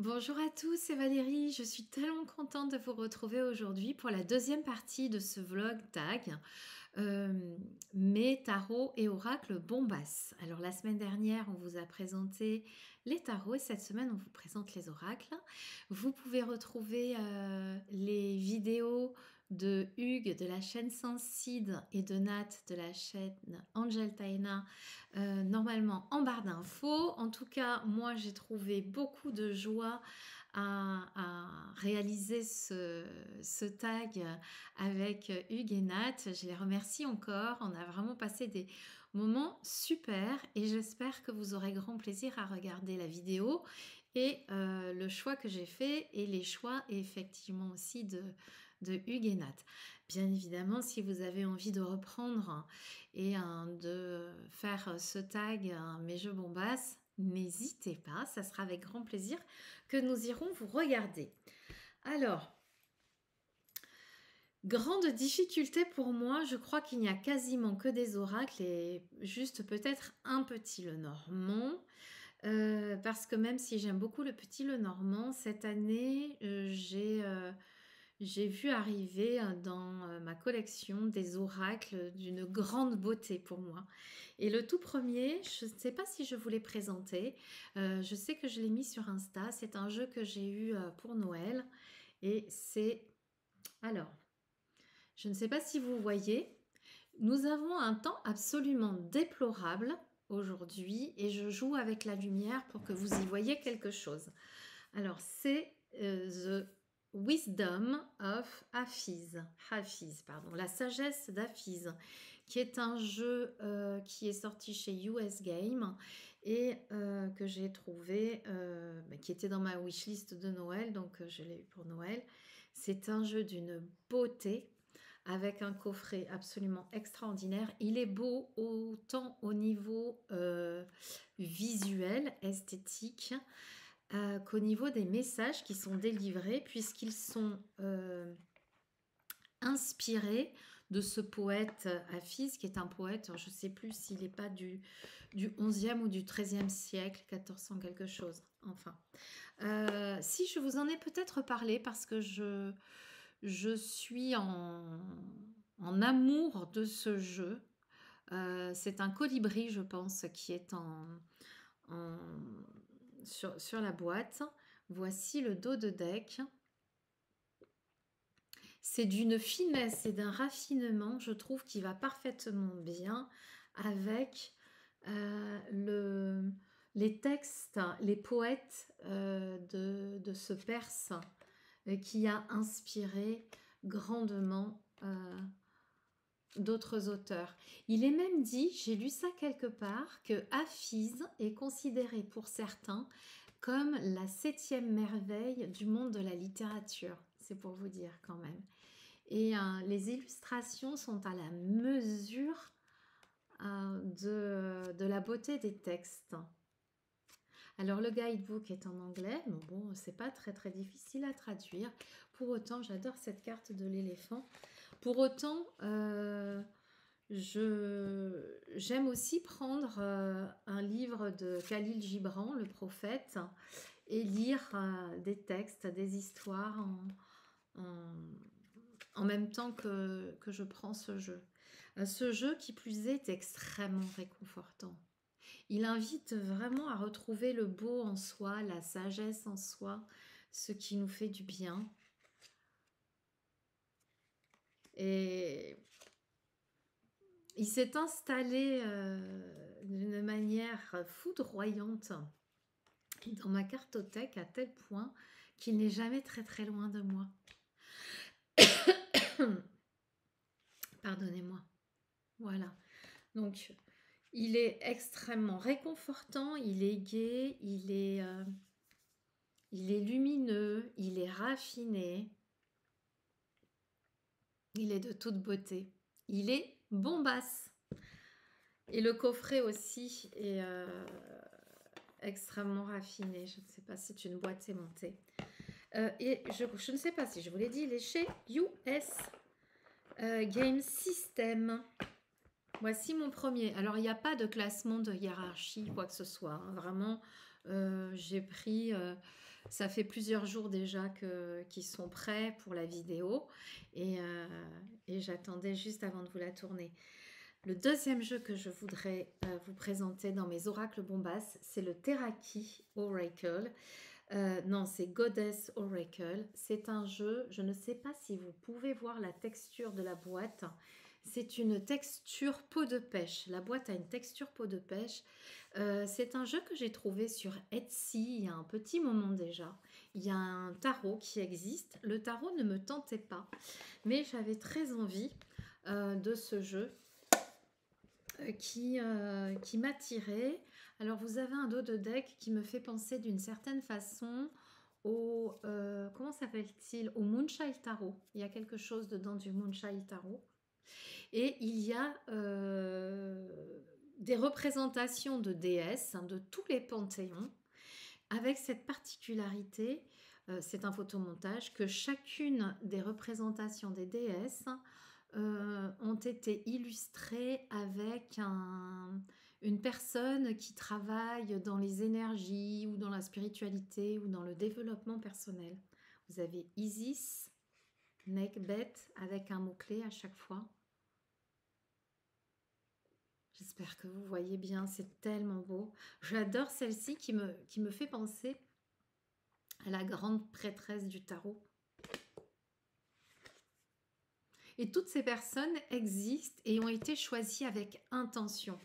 Bonjour à tous, c'est Valérie. Je suis tellement contente de vous retrouver aujourd'hui pour la deuxième partie de ce vlog tag mes tarots et oracles Bombas. Alors la semaine dernière, on vous a présenté les tarots et cette semaine, on vous présente les oracles. Vous pouvez retrouver les vidéos de Hugues de la chaîne Sensid et de Nat de la chaîne Angel Taina normalement en barre d'infos. En tout cas, moi j'ai trouvé beaucoup de joie à réaliser ce tag avec Hugues et Nat. Je les remercie encore. On a vraiment passé des moments super et j'espère que vous aurez grand plaisir à regarder la vidéo et le choix que j'ai fait et les choix effectivement aussi de Hugues et Nat. Bien évidemment, si vous avez envie de reprendre et de faire ce tag mes jeux bombasses, n'hésitez pas, ça sera avec grand plaisir que nous irons vous regarder. Alors, grande difficulté pour moi, je crois qu'il n'y a quasiment que des oracles et juste peut-être un petit Lenormand. Parce que même si j'aime beaucoup le petit Lenormand, cette année, j'ai vu arriver dans ma collection des oracles d'une grande beauté pour moi. Et le tout premier, je ne sais pas si je vous l'ai présenté, je sais que je l'ai mis sur Insta, c'est un jeu que j'ai eu pour Noël et c'est... Alors, je ne sais pas si vous voyez, nous avons un temps absolument déplorable aujourd'hui et je joue avec la lumière pour que vous y voyez quelque chose. Alors, c'est The Wisdom of Hafiz, pardon, la sagesse d'Hafiz, qui est un jeu qui est sorti chez US Game et que j'ai trouvé, qui était dans ma wishlist de Noël, donc je l'ai eu pour Noël. C'est un jeu d'une beauté avec un coffret absolument extraordinaire. Il est beau autant au niveau visuel, esthétique, qu'au niveau des messages qui sont délivrés, puisqu'ils sont inspirés de ce poète Hafiz, qui est un poète, je ne sais plus s'il n'est pas du 11e ou du 13e siècle, 1400 quelque chose, enfin. Si je vous en ai peut-être parlé, parce que je suis en amour de ce jeu. C'est un colibri, je pense, qui est en, sur la boîte. Voici le dos de deck. C'est d'une finesse et d'un raffinement, je trouve, qui va parfaitement bien avec les textes, les poètes de ce Perse qui a inspiré grandement d'autres auteurs. Il est même dit, j'ai lu ça quelque part, que Hafiz est considéré pour certains comme la 7e merveille du monde de la littérature. C'est pour vous dire quand même. Et les illustrations sont à la mesure de la beauté des textes. Alors le guidebook est en anglais, mais bon, c'est pas très très difficile à traduire. Pour autant, j'adore cette carte de l'éléphant. Pour autant, j'aime aussi prendre un livre de Khalil Gibran, le prophète, et lire des textes, des histoires en même temps que je prends ce jeu. Ce jeu, qui plus est extrêmement réconfortant. Il invite vraiment à retrouver le beau en soi, la sagesse en soi, ce qui nous fait du bien. Et il s'est installé d'une manière foudroyante dans ma cartothèque à tel point qu'il n'est jamais très très loin de moi. Pardonnez-moi. Voilà. Donc, il est extrêmement réconfortant, il est gai, il est lumineux, il est raffiné, il est de toute beauté. Il est bombasse. Et le coffret aussi est extrêmement raffiné. Je ne sais pas si c'est une boîte aimantée. Et je ne sais pas si je vous l'ai dit, il est chez US Game System. Voici mon premier. Alors, il n'y a pas de classement de hiérarchie, quoi que ce soit. Hein. Vraiment, J'ai pris, ça fait plusieurs jours déjà qu'ils sont prêts pour la vidéo et, euh, et j'attendais juste avant de vous la tourner. Le deuxième jeu que je voudrais vous présenter dans mes oracles bombasses, c'est le Teraki Oracle. Non, c'est Goddess Oracle. C'est un jeu, je ne sais pas si vous pouvez voir la texture de la boîte. C'est une texture peau de pêche. La boîte a une texture peau de pêche. C'est un jeu que j'ai trouvé sur Etsy il y a un petit moment déjà. Il y a un tarot qui existe. Le tarot ne me tentait pas, mais j'avais très envie de ce jeu qui m'attirait. Alors vous avez un dos de deck qui me fait penser d'une certaine façon au, comment s'appelle-t-il? Au Moonchild Tarot. Il y a quelque chose dedans du Moonchild Tarot. Et il y a des représentations de déesses, hein, de tous les panthéons, avec cette particularité, c'est un photomontage, que chacune des représentations des déesses ont été illustrées avec une personne qui travaille dans les énergies ou dans la spiritualité ou dans le développement personnel. Vous avez Isis, Nekbet, avec un mot-clé à chaque fois. J'espère que vous voyez bien, c'est tellement beau. J'adore celle-ci qui me fait penser à la grande prêtresse du tarot. Et toutes ces personnes existent et ont été choisies avec intention.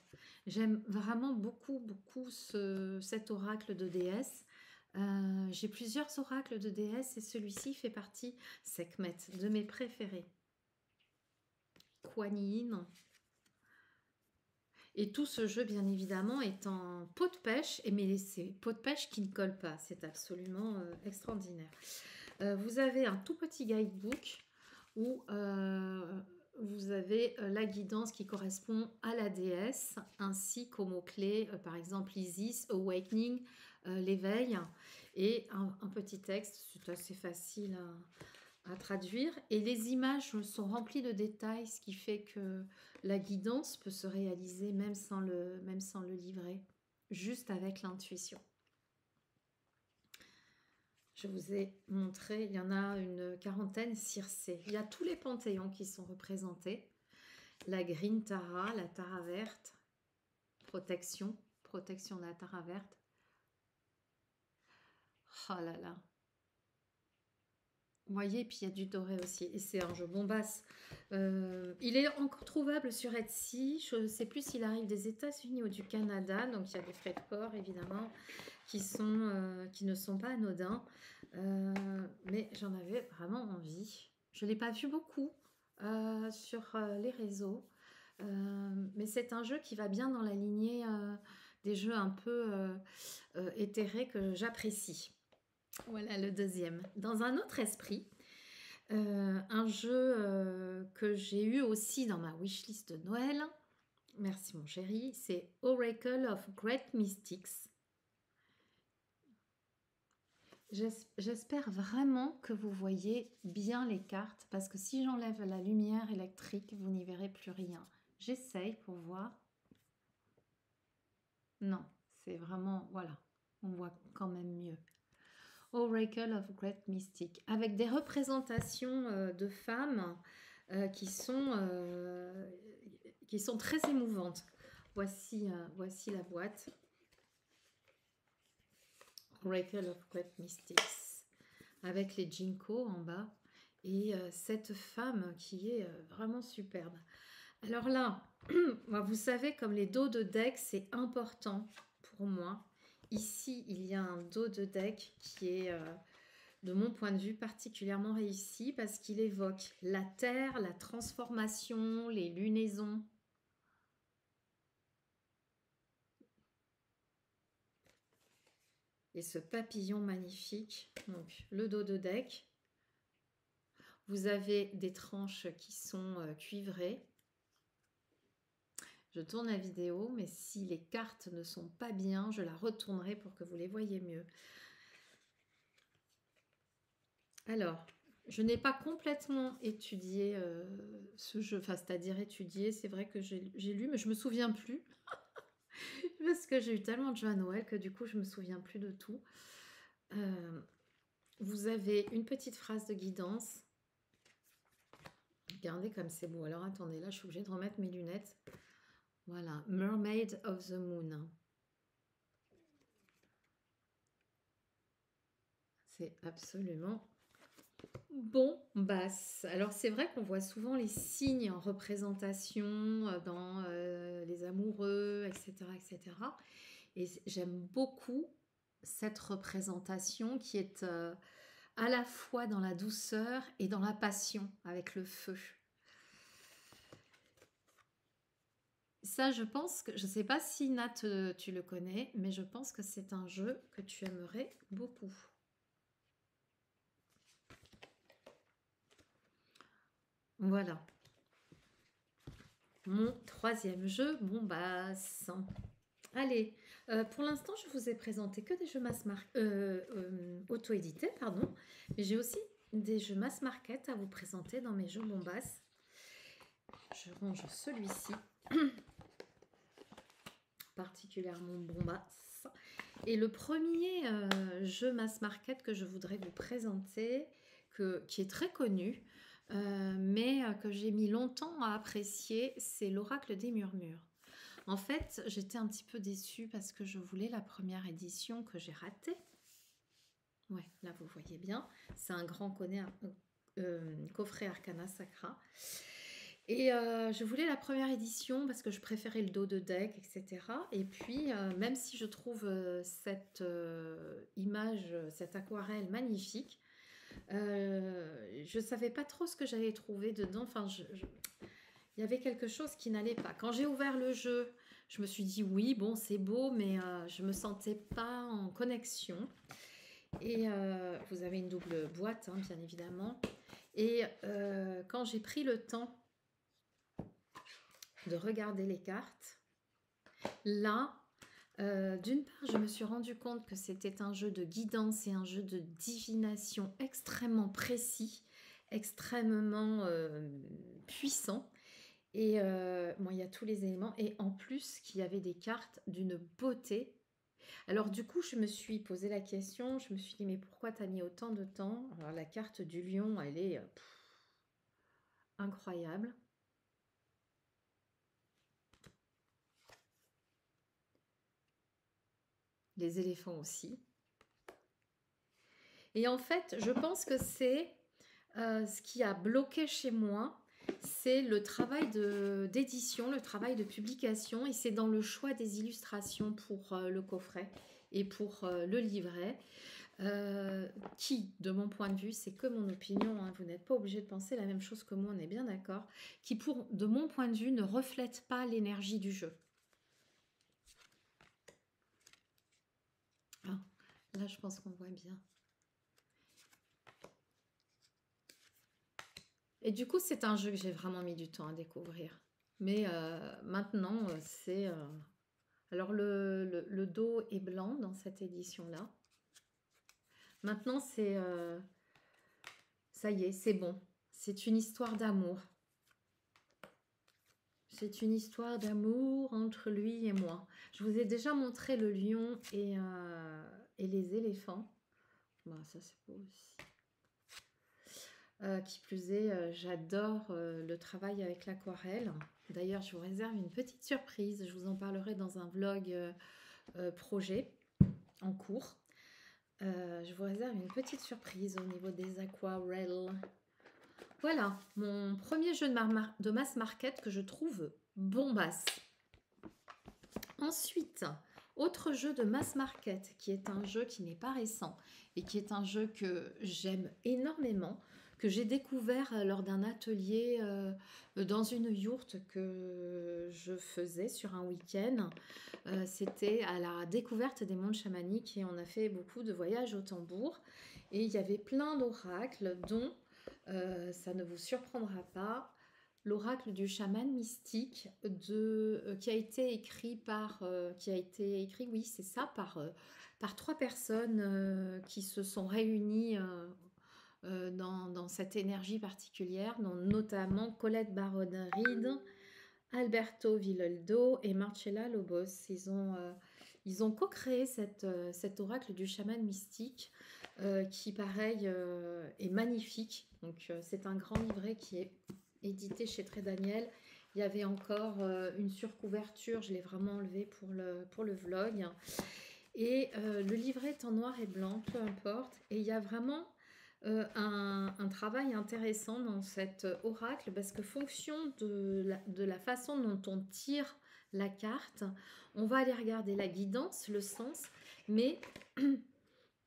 J'aime vraiment beaucoup, beaucoup cet oracle de déesse. J'ai plusieurs oracles de déesse et celui-ci fait partie, Sekhmet, de mes préférés. Kuan Yin. Et tout ce jeu, bien évidemment, est en peau de pêche, mais c'est peau de pêche qui ne colle pas. C'est absolument extraordinaire. Vous avez un tout petit guidebook où vous avez la guidance qui correspond à la déesse, ainsi qu'aux mots-clés, par exemple Isis, Awakening, l'éveil, et un petit texte, c'est assez facile à traduire. Et les images sont remplies de détails, ce qui fait que la guidance peut se réaliser même sans le livret, juste avec l'intuition. Je vous ai montré, il y en a une quarantaine circées. Il y a tous les panthéons qui sont représentés. La Green Tara, la Tara verte, protection de la Tara verte. Oh là là. Vous voyez, puis il y a du doré aussi. Et c'est un jeu bombasse. Il est encore trouvable sur Etsy. Je ne sais plus s'il arrive des États-Unis ou du Canada. Donc il y a des frais de port, évidemment, qui ne sont pas anodins. Mais j'en avais vraiment envie. Je ne l'ai pas vu beaucoup sur les réseaux. Mais c'est un jeu qui va bien dans la lignée des jeux un peu éthérés que j'apprécie. Voilà le deuxième. Dans un autre esprit, un jeu que j'ai eu aussi dans ma wishlist de Noël, merci mon chéri, c'est Oracle of Great Mystics. J'espère vraiment que vous voyez bien les cartes, parce que si j'enlève la lumière électrique, vous n'y verrez plus rien. J'essaye pour voir. Non, c'est vraiment, voilà, on voit quand même mieux. Oracle of Great Mystic, avec des représentations de femmes qui sont très émouvantes. Voici la boîte. Oracle of Great Mystics, avec les Jinko en bas, et cette femme qui est vraiment superbe. Alors là, vous savez, comme les dos de deck, c'est important pour moi. Ici, il y a un dos de deck qui est, de mon point de vue, particulièrement réussi parce qu'il évoque la terre, la transformation, les lunaisons. Et ce papillon magnifique, donc le dos de deck. Vous avez des tranches qui sont cuivrées. Je tourne la vidéo, mais si les cartes ne sont pas bien, je la retournerai pour que vous les voyez mieux. Alors, je n'ai pas complètement étudié ce jeu, enfin, c'est-à-dire étudié, c'est vrai que j'ai lu, mais je ne me souviens plus. Je Parce que j'ai eu tellement de jeux à Noël que du coup, je me souviens plus de tout. Euh, Vous avez une petite phrase de guidance. Regardez comme c'est beau. Alors attendez, là, je suis obligée de remettre mes lunettes. Voilà, Mermaid of the Moon. C'est absolument bombasse. Alors c'est vrai qu'on voit souvent les signes en représentation dans les amoureux, etc., etc. Et j'aime beaucoup cette représentation qui est à la fois dans la douceur et dans la passion avec le feu. Ça, je pense que, je ne sais pas si Nat, tu le connais, mais je pense que c'est un jeu que tu aimerais beaucoup. Voilà. Mon troisième jeu, Bombass. Allez, pour l'instant, je vous ai présenté que des jeux auto-édités, pardon. Mais j'ai aussi des jeux mass market à vous présenter dans mes jeux Bombass. Je range celui-ci, particulièrement Bombass. Et le premier jeu mass market que je voudrais vous présenter, qui est très connu, mais que j'ai mis longtemps à apprécier, c'est l'Oracle des Murmures. En fait, j'étais un petit peu déçue parce que je voulais la première édition que j'ai ratée. Ouais, là vous voyez bien, c'est un grand coffret Arcana Sacra. Et je voulais la première édition parce que je préférais le dos de deck, etc. Et puis, même si je trouve cette image, cette aquarelle magnifique, je ne savais pas trop ce que j'allais trouver dedans. Enfin, il y avait quelque chose qui n'allait pas. Quand j'ai ouvert le jeu, je me suis dit oui, bon, c'est beau, mais je ne me sentais pas en connexion. Et vous avez une double boîte, hein, bien évidemment. Et quand j'ai pris le temps de regarder les cartes, là, d'une part, je me suis rendu compte que c'était un jeu de guidance et un jeu de divination extrêmement précis, extrêmement puissant. Et bon, il y a tous les éléments. Et en plus, qu'il y avait des cartes d'une beauté. Alors du coup, je me suis posé la question. Je me suis dit, mais pourquoi tu as mis autant de temps? Alors la carte du lion, elle est incroyable. Les éléphants aussi. Et en fait, je pense que c'est ce qui a bloqué chez moi, c'est le travail d'édition, le travail de publication, et c'est dans le choix des illustrations pour le coffret et pour le livret, qui, de mon point de vue, c'est que mon opinion, hein, vous n'êtes pas obligé de penser la même chose que moi, on est bien d'accord, qui, de mon point de vue, ne reflète pas l'énergie du jeu. Ah, là, je pense qu'on voit bien. Et du coup, c'est un jeu que j'ai vraiment mis du temps à découvrir. Mais maintenant, c'est... Alors, le dos est blanc dans cette édition-là. Maintenant, c'est... ça y est, c'est bon. C'est une histoire d'amour. C'est une histoire d'amour entre lui et moi. Je vous ai déjà montré le lion et les éléphants. Bah, ça, c'est beau aussi. Qui plus est, j'adore le travail avec l'aquarelle. D'ailleurs, je vous réserve une petite surprise. Je vous en parlerai dans un vlog projet en cours. Je vous réserve une petite surprise au niveau des aquarelles. Voilà, mon premier jeu de mass market que je trouve bombasse. Ensuite, autre jeu de mass market qui est un jeu qui n'est pas récent et qui est un jeu que j'aime énormément, que j'ai découvert lors d'un atelier dans une yourte que je faisais sur un week-end. C'était à la découverte des mondes chamaniques et on a fait beaucoup de voyages au tambour. Et il y avait plein d'oracles dont, ça ne vous surprendra pas, l'oracle du chaman mystique qui a été écrit oui, c'est ça, par 3 personnes qui se sont réunies dans cette énergie particulière, dont notamment Colette Baron-Reed, Alberto Villoldo et Marcella Lobos. Ils ont co-créé cet oracle du chaman mystique qui, pareil, est magnifique. Donc, c'est un grand livret qui est édité chez Très Daniel. Il y avait encore une surcouverture, je l'ai vraiment enlevé pour le vlog. Et le livret est en noir et blanc, peu importe. Et il y a vraiment un travail intéressant dans cet oracle parce que fonction de la façon dont on tire la carte, on va aller regarder la guidance, le sens, mais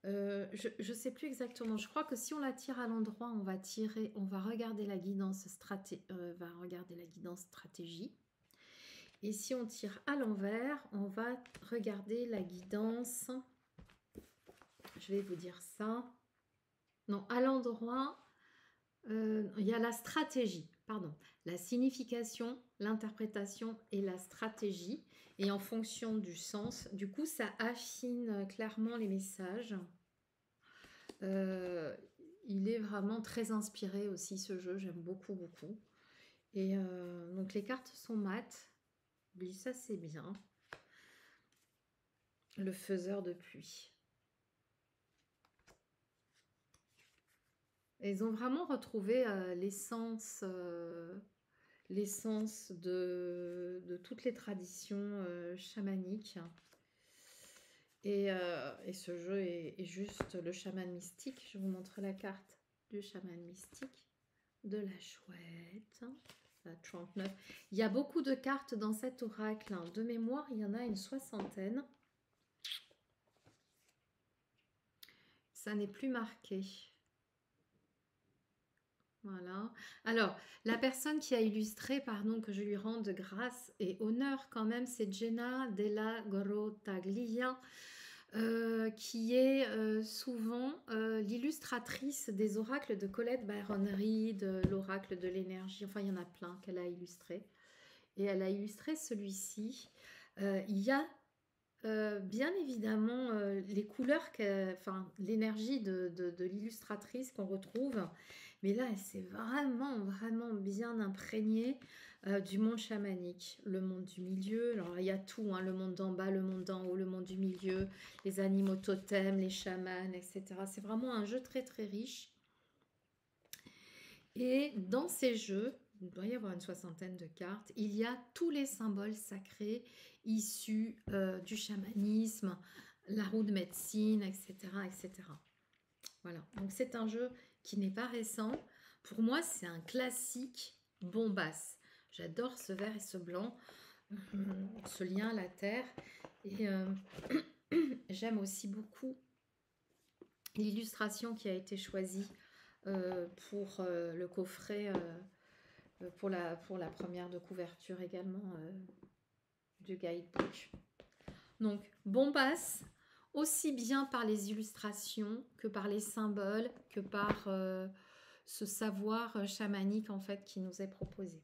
je ne sais plus exactement. Je crois que si on la tire à l'endroit, on va regarder la guidance stratégie. Et si on tire à l'envers, on va regarder la guidance. Je vais vous dire ça. Non, à l'endroit, il y a la stratégie, pardon. La signification, l'interprétation et la stratégie. Et en fonction du sens, du coup, ça affine clairement les messages. Il est vraiment très inspiré aussi, ce jeu. J'aime beaucoup, beaucoup. Et donc, les cartes sont mates. Oui, ça, c'est bien. Le faiseur de pluie. Et ils ont vraiment retrouvé l'essence de toutes les traditions chamaniques. Et ce jeu est juste le chaman mystique. Je vous montre la carte du chaman mystique, de la chouette, la 39. Il y a beaucoup de cartes dans cet oracle. De mémoire, il y en a une 60aine. Ça n'est plus marqué. Voilà. Alors, la personne qui a illustré, pardon, que je lui rende grâce et honneur quand même, c'est Jenna Della Grottaglia, qui est souvent l'illustratrice des oracles de Colette Byron Reed, l'oracle de l'énergie, enfin il y en a plein qu'elle a illustré. Et elle a illustré celui-ci. Il y a bien évidemment les couleurs, enfin l'énergie de l'illustratrice qu'on retrouve. Mais là, elle s'est vraiment, vraiment bien imprégnée du monde chamanique, le monde du milieu. Alors, il y a tout, hein, le monde d'en bas, le monde d'en haut, le monde du milieu, les animaux totems, les chamans, etc. C'est vraiment un jeu très, très riche. Et dans ces jeux, il doit y avoir une 60aine de cartes, il y a tous les symboles sacrés issus du chamanisme, la roue de médecine, etc., etc. Voilà, donc c'est un jeu qui n'est pas récent. Pour moi, c'est un classique bombasse. J'adore ce vert et ce blanc, ce lien à la terre. Et j'aime aussi beaucoup l'illustration qui a été choisie pour le coffret, pour la première de couverture également du guidebook. Donc, bombasse, aussi bien par les illustrations que par les symboles, que par ce savoir chamanique en fait qui nous est proposé.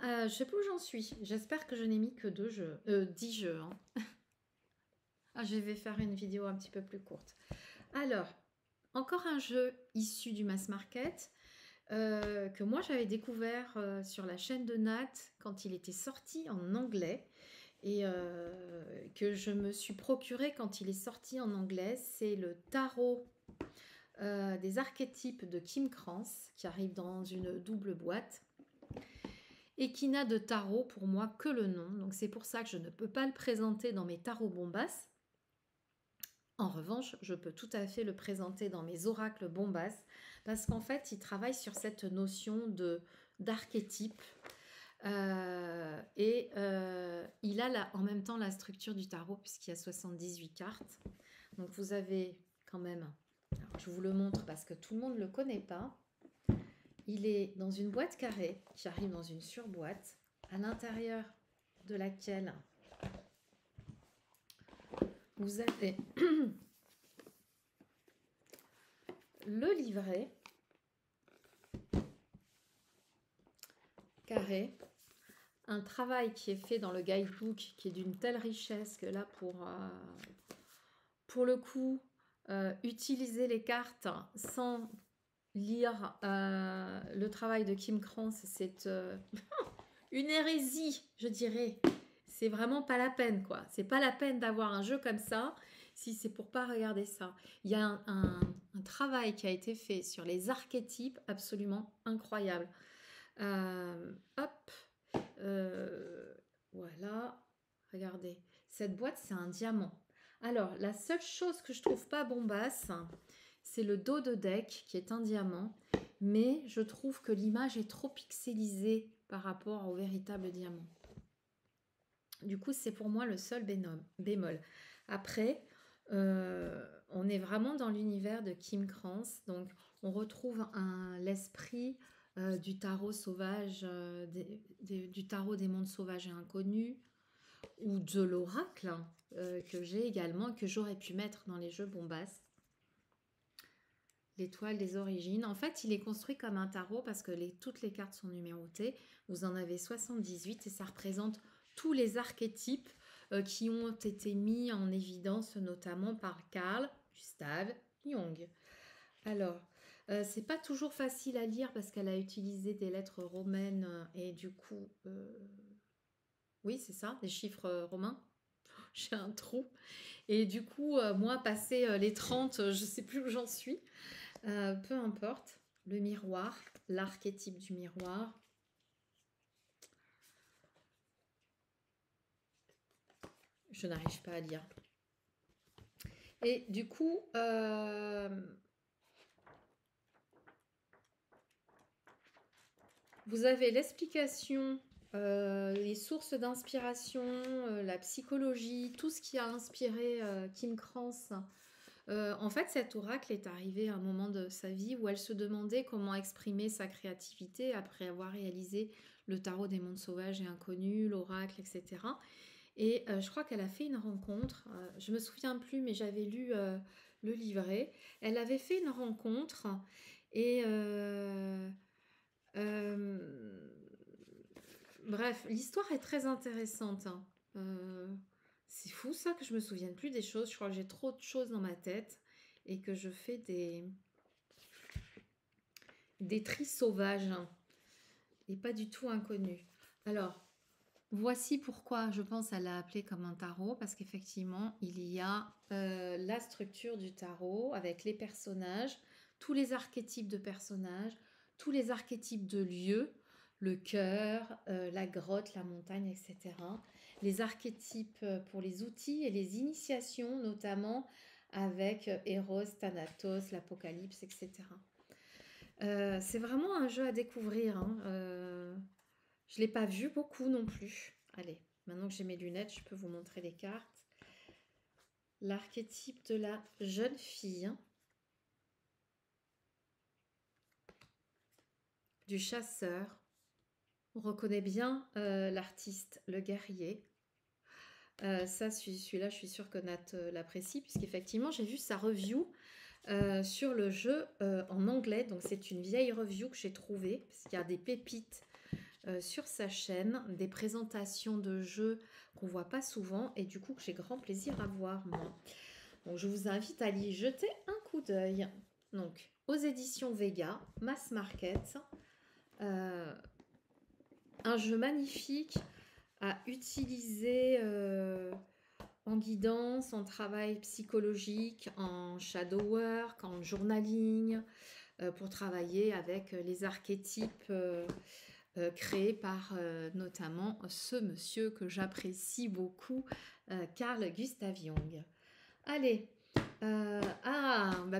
Je sais pas où j'en suis. J'espère que je n'ai mis que 10 jeux. Hein. Ah, je vais faire une vidéo un petit peu plus courte. Alors, encore un jeu issu du mass market que moi j'avais découvert sur la chaîne de Nat quand il était sorti en anglais. Et que je me suis procuré quand il est sorti en anglais, c'est le tarot des archétypes de Kim Krans qui arrive dans une double boîte et qui n'a de tarot pour moi que le nom. Donc c'est pour ça que je ne peux pas le présenter dans mes tarots bombasses. En revanche, je peux tout à fait le présenter dans mes oracles bombasses parce qu'en fait, il travaille sur cette notion d'archétype. Il a en même temps la structure du tarot puisqu'il y a 78 cartes. Donc vous avez quand même, alors je vous le montre parce que tout le monde ne le connaît pas. Il est dans une boîte carrée qui arrive dans une surboîte à l'intérieur de laquelle vous avez le livret carré. Un travail qui est fait dans le guidebook qui est d'une telle richesse que là pour le coup utiliser les cartes sans lire le travail de Kim Krans, c'est une hérésie, je dirais. C'est vraiment pas la peine, quoi. C'est pas la peine d'avoir un jeu comme ça si c'est pour pas regarder ça. Il y a un travail qui a été fait sur les archétypes absolument incroyable. Hop, euh, voilà, regardez. Cette boîte, c'est un diamant. Alors, la seule chose que je trouve pas bombasse, c'est le dos de deck qui est un diamant, mais je trouve que l'image est trop pixelisée par rapport au véritable diamant. Du coup, c'est pour moi le seul bémol. Après, on est vraiment dans l'univers de Kim Krans, donc on retrouve l'esprit du tarot sauvage, du tarot des mondes sauvages et inconnus, ou de l'oracle, hein, que j'ai également, que j'aurais pu mettre dans les jeux bombasses. L'étoile des origines. En fait, il est construit comme un tarot parce que toutes les cartes sont numérotées. Vous en avez 78 et ça représente tous les archétypes qui ont été mis en évidence notamment par Carl Gustav Jung. Alors, c'est pas toujours facile à lire parce qu'elle a utilisé des lettres romaines et du coup, oui, c'est ça, des chiffres romains. J'ai un trou. Et du coup, moi, passé les 30, je sais plus où j'en suis. Peu importe. Le miroir, l'archétype du miroir. Je n'arrive pas à lire. Et du coup, vous avez l'explication, les sources d'inspiration, la psychologie, tout ce qui a inspiré Kim Krans. En fait, cet oracle est arrivé à un moment de sa vie où elle se demandait comment exprimer sa créativité après avoir réalisé le tarot des mondes sauvages et inconnus, l'oracle, etc. Et je crois qu'elle a fait une rencontre, je me souviens plus, mais j'avais lu le livret. Elle avait fait une rencontre et bref, l'histoire est très intéressante, hein. C'est fou ça que je me souvienne plus des choses. Je crois que j'ai trop de choses dans ma tête et que je fais des tris sauvages, hein, et pas du tout inconnus. Alors, voici pourquoi je pense elle l'a appelé comme un tarot, parce qu'effectivement, il y a la structure du tarot avec les personnages, tous les archétypes de personnages, tous les archétypes de lieux, le cœur, la grotte, la montagne, etc. Les archétypes pour les outils et les initiations, notamment avec Eros, Thanatos, l'Apocalypse, etc. C'est vraiment un jeu à découvrir, hein. Je ne l'ai pas vu beaucoup non plus. Allez, maintenant que j'ai mes lunettes, je peux vous montrer les cartes. L'archétype de la jeune fille, du chasseur. On reconnaît bien l'artiste, le guerrier. Ça, celui-là, je suis sûre que Nat l'apprécie, puisqu'effectivement, j'ai vu sa review sur le jeu en anglais. Donc, c'est une vieille review que j'ai trouvée, parce qu'il y a des pépites sur sa chaîne, des présentations de jeux qu'on voit pas souvent et du coup que j'ai grand plaisir à voir moi. Donc je vous invite à y jeter un coup d'œil. Donc aux éditions Vega, Mass Market, un jeu magnifique à utiliser en guidance, en travail psychologique, en shadow work, en journaling, pour travailler avec les archétypes créé par notamment ce monsieur que j'apprécie beaucoup, Carl Gustav Jung. Allez,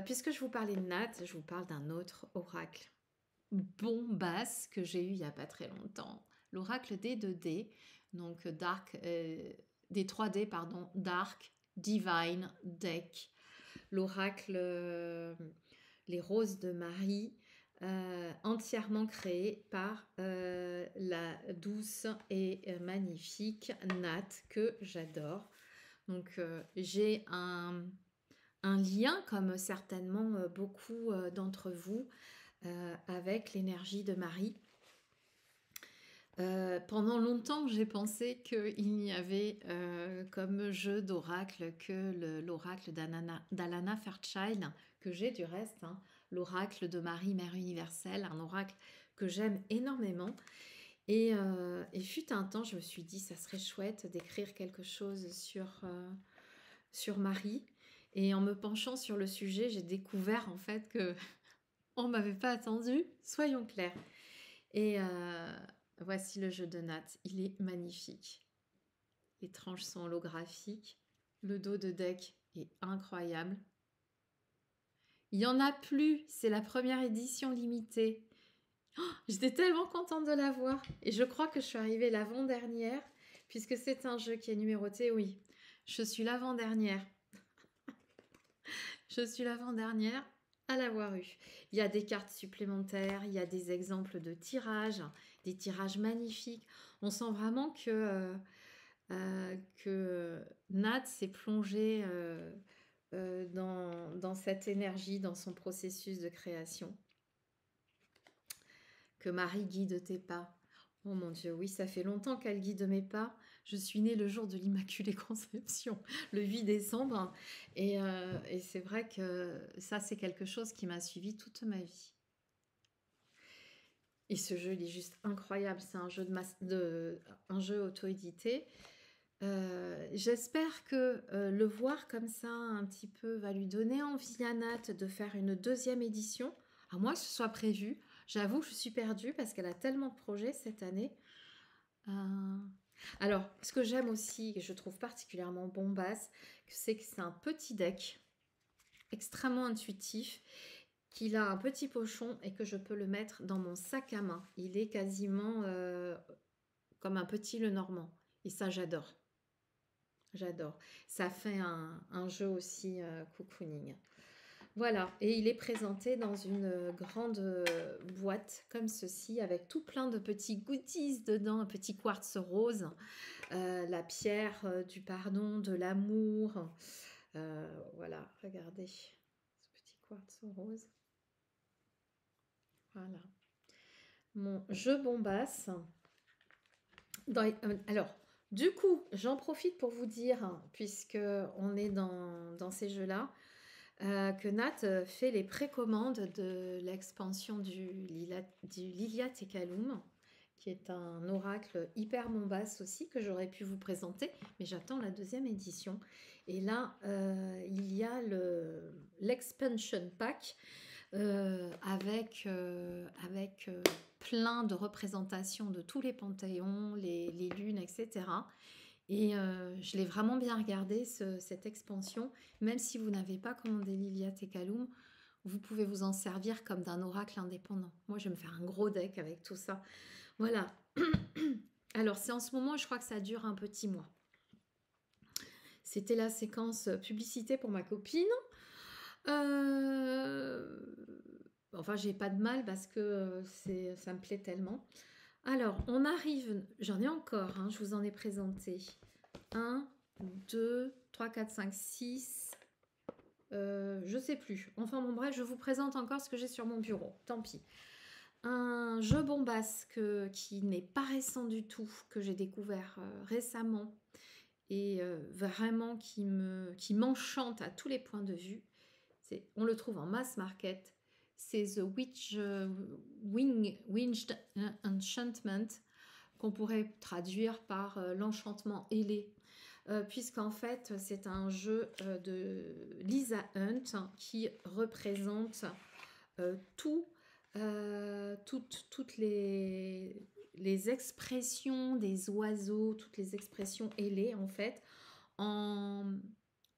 puisque je vous parlais de Nat, je vous parle d'un autre oracle bombasse que j'ai eu il n'y a pas très longtemps. L'oracle des 2D, donc Dark, des 3D, pardon, Dark Divine Deck. L'oracle Les Roses de Marie, entièrement créé par la douce et magnifique Nat que j'adore. Donc j'ai un lien, comme certainement beaucoup d'entre vous, avec l'énergie de Marie. Pendant longtemps, j'ai pensé qu'il n'y avait comme jeu d'oracle que l'oracle d'Alana Fairchild, que j'ai du reste, hein, l'oracle de Marie, Mère universelle, un oracle que j'aime énormément. Et fut un temps, je me suis dit, ça serait chouette d'écrire quelque chose sur Marie. Et en me penchant sur le sujet, j'ai découvert en fait que on m'avait pas attendu, soyons clairs. Et voici le jeu de natte, il est magnifique. Les tranches sont holographiques, le dos de deck est incroyable. Il y en a plus, c'est la première édition limitée. Oh, j'étais tellement contente de l'avoir. Et je crois que je suis arrivée l'avant-dernière, puisque c'est un jeu qui est numéroté, oui. Je suis l'avant-dernière. Je suis l'avant-dernière à l'avoir eu. Il y a des cartes supplémentaires, il y a des exemples de tirages, des tirages magnifiques. On sent vraiment que Nat s'est plongé dans cette énergie, dans son processus de création. Que Marie guide tes pas. Oh mon Dieu, oui, ça fait longtemps qu'elle guide mes pas. Je suis née le jour de l'Immaculée Conception, le 8 décembre. Et c'est vrai que ça, c'est quelque chose qui m'a suivi toute ma vie. Et ce jeu, il est juste incroyable. C'est un jeu, un jeu auto-édité. J'espère que le voir comme ça un petit peu va lui donner envie à Nat de faire une deuxième édition, à moins que ce soit prévu. J'avoue que je suis perdue parce qu'elle a tellement de projets cette année. Alors, ce que j'aime aussi, et je trouve particulièrement Bombass, c'est que c'est un petit deck extrêmement intuitif, qu'il a un petit pochon et que je peux le mettre dans mon sac à main. Il est quasiment comme un petit Lenormand. Et ça, j'adore. J'adore. Ça fait un jeu aussi cocooning. Voilà, et il est présenté dans une grande boîte comme ceci, avec tout plein de petits goodies dedans, un petit quartz rose, la pierre du pardon, de l'amour. Voilà, regardez, ce petit quartz rose. Voilà. Mon jeu Bombass. Alors, du coup, j'en profite pour vous dire, puisque on est dans ces jeux-là, que Nat fait les précommandes de l'expansion du Lilia Tekalum, qui est un oracle hyper Bombass aussi, que j'aurais pu vous présenter, mais j'attends la deuxième édition. Et là, il y a l'expansion pack avec plein de représentations de tous les panthéons, les lunes, etc. Et je l'ai vraiment bien regardé, cette expansion. Même si vous n'avez pas commandé Lilia Tekalum, vous pouvez vous en servir comme d'un oracle indépendant. Moi, je vais me faire un gros deck avec tout ça. Voilà. Alors, c'est en ce moment, je crois que ça dure un petit mois. C'était la séquence publicité pour ma copine. Enfin, j'ai pas de mal parce que ça me plaît tellement. Alors, on arrive, j'en ai encore, je vous en ai présenté 1, 2, 3, 4, 5, 6, je sais plus. Enfin bon bref, je vous présente encore ce que j'ai sur mon bureau, tant pis. Un jeu Bombass qui n'est pas récent du tout, que j'ai découvert récemment et vraiment qui m'enchante à tous les points de vue. On le trouve en mass market. C'est The Winged Enchantment, qu'on pourrait traduire par l'enchantement ailé, puisqu'en fait c'est un jeu de Lisa Hunt qui représente toutes les expressions des oiseaux, toutes les expressions ailées en fait, en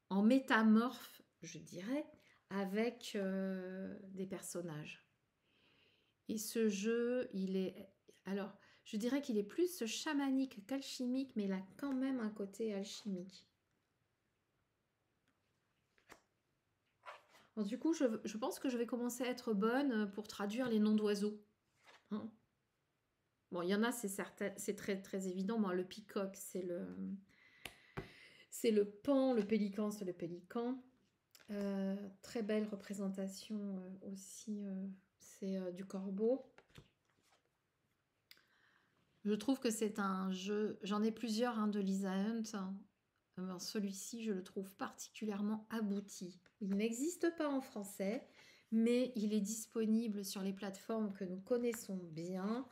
métamorphe, je dirais, avec des personnages. Et ce jeu, il est... Alors, je dirais qu'il est plus chamanique qu'alchimique, mais il a quand même un côté alchimique. Alors, du coup, je pense que je vais commencer à être bonne pour traduire les noms d'oiseaux. Bon, il y en a, c'est très, très évident. Moi, le peacock, c'est le paon, le pélican, c'est le pélican. Très belle représentation aussi, c'est du corbeau. Je trouve que c'est un jeu, j'en ai plusieurs de Lisa Hunt. Celui-ci, je le trouve particulièrement abouti. Il n'existe pas en français, mais il est disponible sur les plateformes que nous connaissons bien.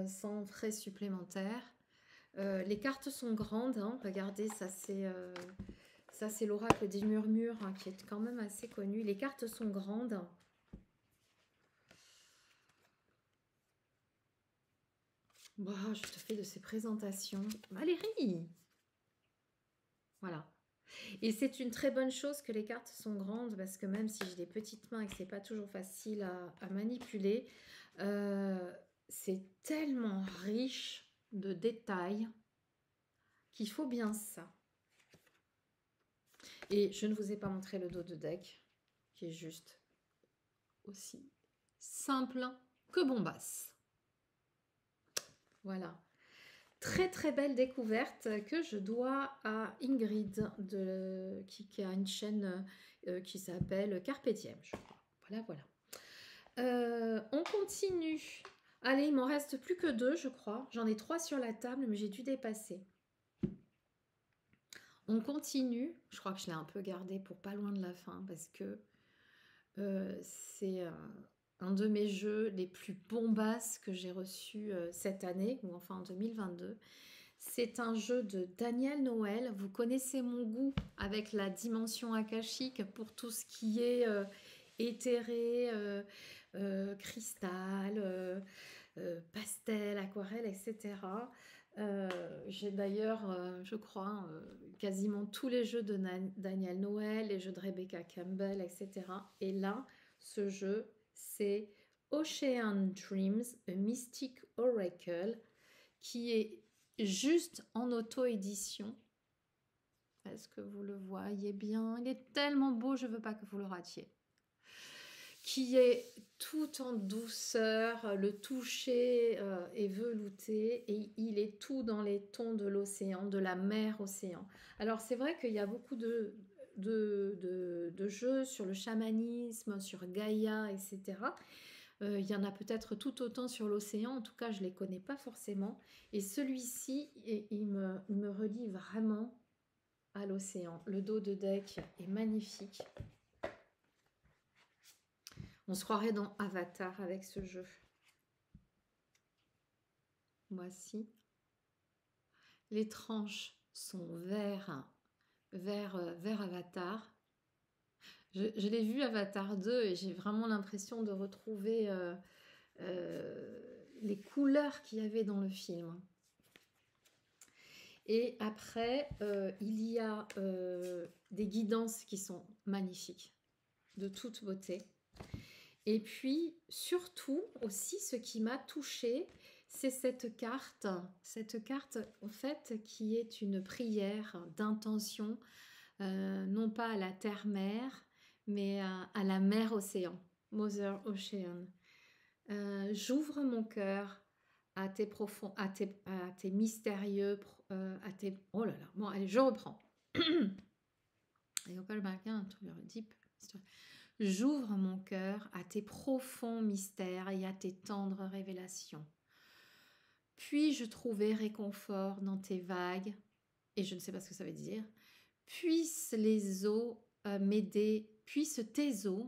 sans frais supplémentaires. Les cartes sont grandes, hein. Regardez, ça c'est l'oracle des murmures, hein, qui est quand même assez connu. Les cartes sont grandes. Bon, je te fais de ces présentations. Valérie! Voilà. Et c'est une très bonne chose que les cartes sont grandes, parce que même si j'ai des petites mains et que c'est pas toujours facile à manipuler, c'est tellement riche de détails qu'il faut bien ça. Et je ne vous ai pas montré le dos de deck, qui est juste aussi simple que bombasse. Voilà. Très très belle découverte que je dois à Ingrid qui a une chaîne qui s'appelle Carpe Diem, je crois. Voilà, voilà. On continue. Allez, il m'en reste plus que 2, je crois. J'en ai 3 sur la table, mais j'ai dû dépasser. On continue. Je crois que je l'ai un peu gardé pour pas loin de la fin, parce que c'est un de mes jeux les plus bombasses que j'ai reçus cette année, ou enfin en 2022. C'est un jeu de Daniel Noël. Vous connaissez mon goût avec la dimension akashique pour tout ce qui est éthéré, cristal, pastel, aquarelle, etc. J'ai d'ailleurs, je crois, quasiment tous les jeux de Daniel Noël, les jeux de Rebecca Campbell, etc. Et là, ce jeu, c'est Ocean Dreams, A Mystic Oracle, qui est juste en auto-édition. Est-ce que vous le voyez bien? Il est tellement beau, je ne veux pas que vous le ratiez. Qui est tout en douceur, le toucher est velouté et il est tout dans les tons de l'océan, de la mer-océan. Alors c'est vrai qu'il y a beaucoup de jeux sur le chamanisme, sur Gaïa, etc. Il y en a peut-être tout autant sur l'océan, en tout cas je ne les connais pas forcément. Et celui-ci, il me relie vraiment à l'océan. Le dos de deck est magnifique. On se croirait dans Avatar avec ce jeu. Voici. Les tranches sont vert Avatar. Je l'ai vu Avatar 2 et j'ai vraiment l'impression de retrouver les couleurs qu'il y avait dans le film. Et après, il y a des guidances qui sont magnifiques, de toute beauté. Et puis, surtout, aussi, ce qui m'a touchée, c'est cette carte, en fait, qui est une prière d'intention, non pas à la terre-mère, mais à la mer-océan, Mother Ocean. J'ouvre mon cœur à tes profonds, à tes mystérieux, à tes... Oh là là, bon, allez, je reprends. Et on peut le marquer un truc deep. J'ouvre mon cœur à tes profonds mystères et à tes tendres révélations. Puis-je trouver réconfort dans tes vagues, et je ne sais pas ce que ça veut dire, puissent tes eaux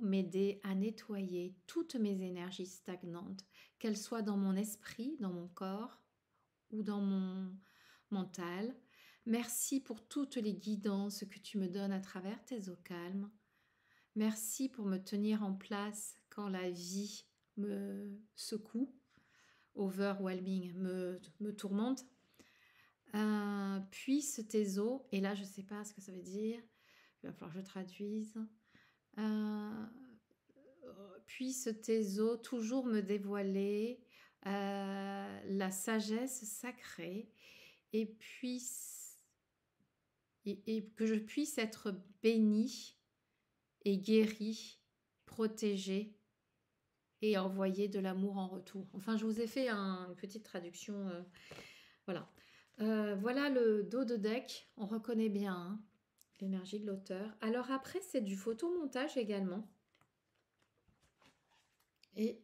m'aider à nettoyer toutes mes énergies stagnantes, qu'elles soient dans mon esprit, dans mon corps ou dans mon mental. Merci pour toutes les guidances que tu me donnes à travers tes eaux calmes. Merci pour me tenir en place quand la vie me secoue, overwhelming, me tourmente. Puisse tes eaux, et là je ne sais pas ce que ça veut dire, il va falloir que je traduise. Puisse tes eaux toujours me dévoiler la sagesse sacrée et que je puisse être bénie et guérie, protégée et envoyer de l'amour en retour. Enfin, je vous ai fait une petite traduction. Voilà. Voilà le dos de deck. On reconnaît bien hein, l'énergie de l'auteur. Alors après, c'est du photomontage également. Et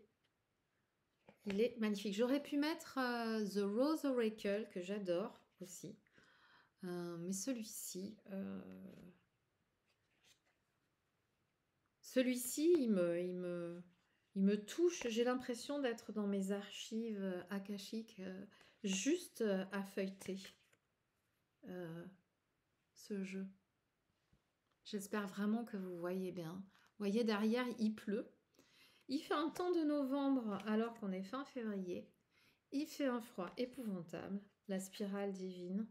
il est magnifique. J'aurais pu mettre The Rose Oracle, que j'adore aussi. Mais celui-ci... Celui-ci, il me Il me touche, j'ai l'impression d'être dans mes archives akashiques, juste à feuilleter ce jeu. J'espère vraiment que vous voyez bien. Vous voyez, derrière, il pleut. Il fait un temps de novembre alors qu'on est fin février. Il fait un froid épouvantable. La spirale divine.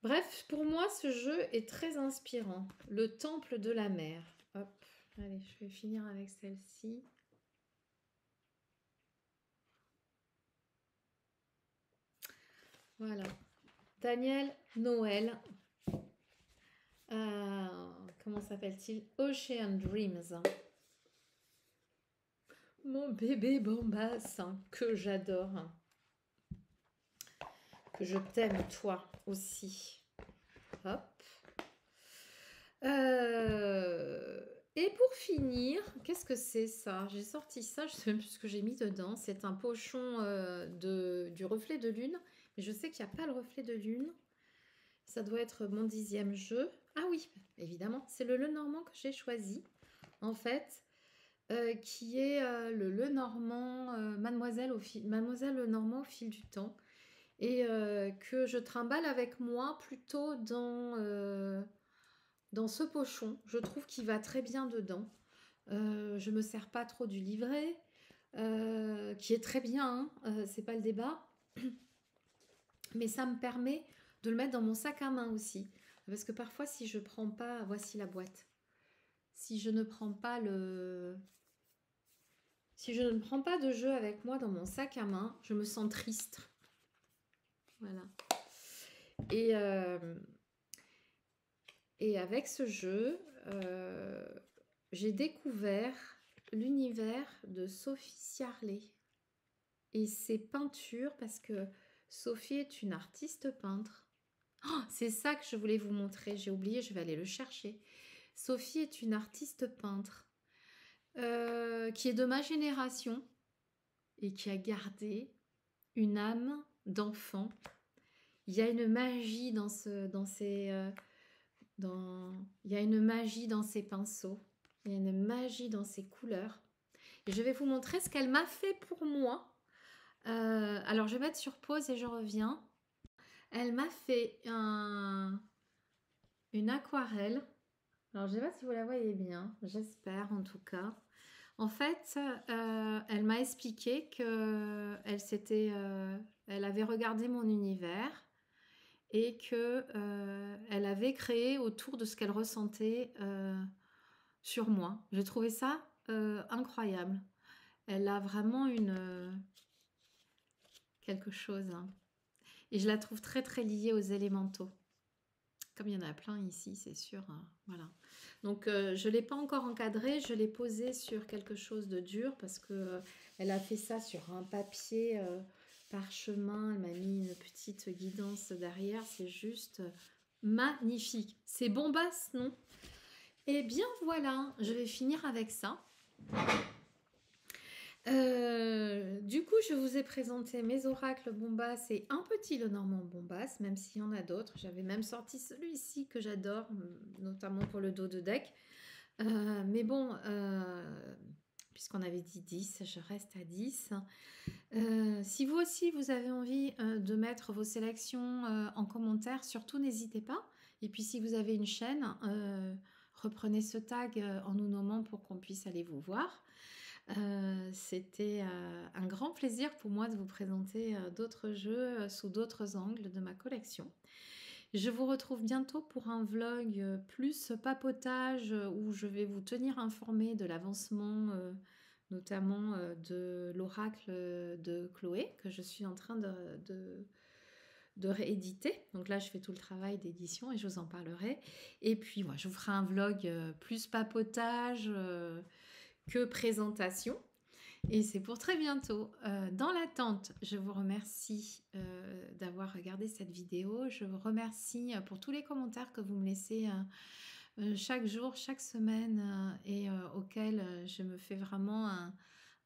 Bref, pour moi, ce jeu est très inspirant. Le temple de la mer. Hop, allez, je vais finir avec celle-ci. Voilà. Daniel Noël. Comment s'appelle-t-il? Ocean Dreams. Mon bébé Bombas, que j'adore. Que je t'aime, toi aussi. Hop. Et pour finir, qu'est-ce que c'est ça? J'ai sorti ça, je ne sais même plus ce que j'ai mis dedans. C'est un pochon du reflet de lune. Mais je sais qu'il n'y a pas le reflet de lune. Ça doit être mon 10e jeu. Ah oui, évidemment, c'est le Lenormand que j'ai choisi. En fait, qui est le Lenormand, Mademoiselle Lenormand au fil du temps. Et que je trimballe avec moi plutôt dans ce pochon. Je trouve qu'il va très bien dedans. Je me sers pas trop du livret, qui est très bien, hein, c'est pas le débat. Mais ça me permet de le mettre dans mon sac à main aussi. Parce que parfois, si je prends pas... Voici la boîte. Si je ne prends pas Si je ne prends pas de jeu avec moi dans mon sac à main, je me sens triste. Voilà. Et avec ce jeu, j'ai découvert l'univers de Sophie Ciarlet et ses peintures, parce que Sophie est une artiste peintre. Oh, c'est ça que je voulais vous montrer, j'ai oublié, je vais aller le chercher. Sophie est une artiste peintre qui est de ma génération et qui a gardé une âme d'enfant. Il y a une magie il y a une magie dans ses pinceaux, il y a une magie dans ses couleurs. Et je vais vous montrer ce qu'elle m'a fait pour moi. Alors je vais mettre sur pause et je reviens. Elle m'a fait une aquarelle. Alors je ne sais pas si vous la voyez bien, j'espère en tout cas. En fait, elle m'a expliqué que elle avait regardé mon univers et que elle avait créé autour de ce qu'elle ressentait sur moi. J'ai trouvé ça incroyable. Elle a vraiment quelque chose, hein. Et je la trouve très très liée aux élémentaux. Comme il y en a plein ici, c'est sûr, hein. Voilà. Donc je ne l'ai pas encore encadrée, je l'ai posée sur quelque chose de dur parce que elle a fait ça sur un papier parchemin. Elle m'a mis une petite guidance derrière, c'est juste magnifique. C'est bombasse, non? Eh bien voilà, je vais finir avec ça. Du coup, je vous ai présenté mes oracles Bombas et un petit Lenormand Bombas, même s'il y en a d'autres. J'avais même sorti celui-ci que j'adore, notamment pour le dos de deck. Mais bon, puisqu'on avait dit 10, je reste à 10. Si vous aussi, vous avez envie de mettre vos sélections en commentaire, surtout n'hésitez pas. Et puis si vous avez une chaîne, reprenez ce tag en nous nommant pour qu'on puisse aller vous voir. C'était un grand plaisir pour moi de vous présenter d'autres jeux sous d'autres angles de ma collection. Je vous retrouve bientôt pour un vlog plus papotage où je vais vous tenir informé de l'avancement notamment de l'oracle de Chloé que je suis en train de rééditer. Donc là, je fais tout le travail d'édition et je vous en parlerai. Et puis, moi, je vous ferai un vlog plus papotage que présentation. Et c'est pour très bientôt. Dans l'attente, je vous remercie d'avoir regardé cette vidéo. Je vous remercie pour tous les commentaires que vous me laissez chaque jour, chaque semaine et auxquels je me fais vraiment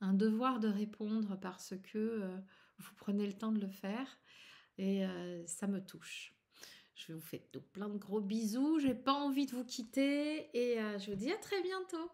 un devoir de répondre parce que vous prenez le temps de le faire et ça me touche. Je vous fais plein de gros bisous. J'ai pas envie de vous quitter et je vous dis à très bientôt.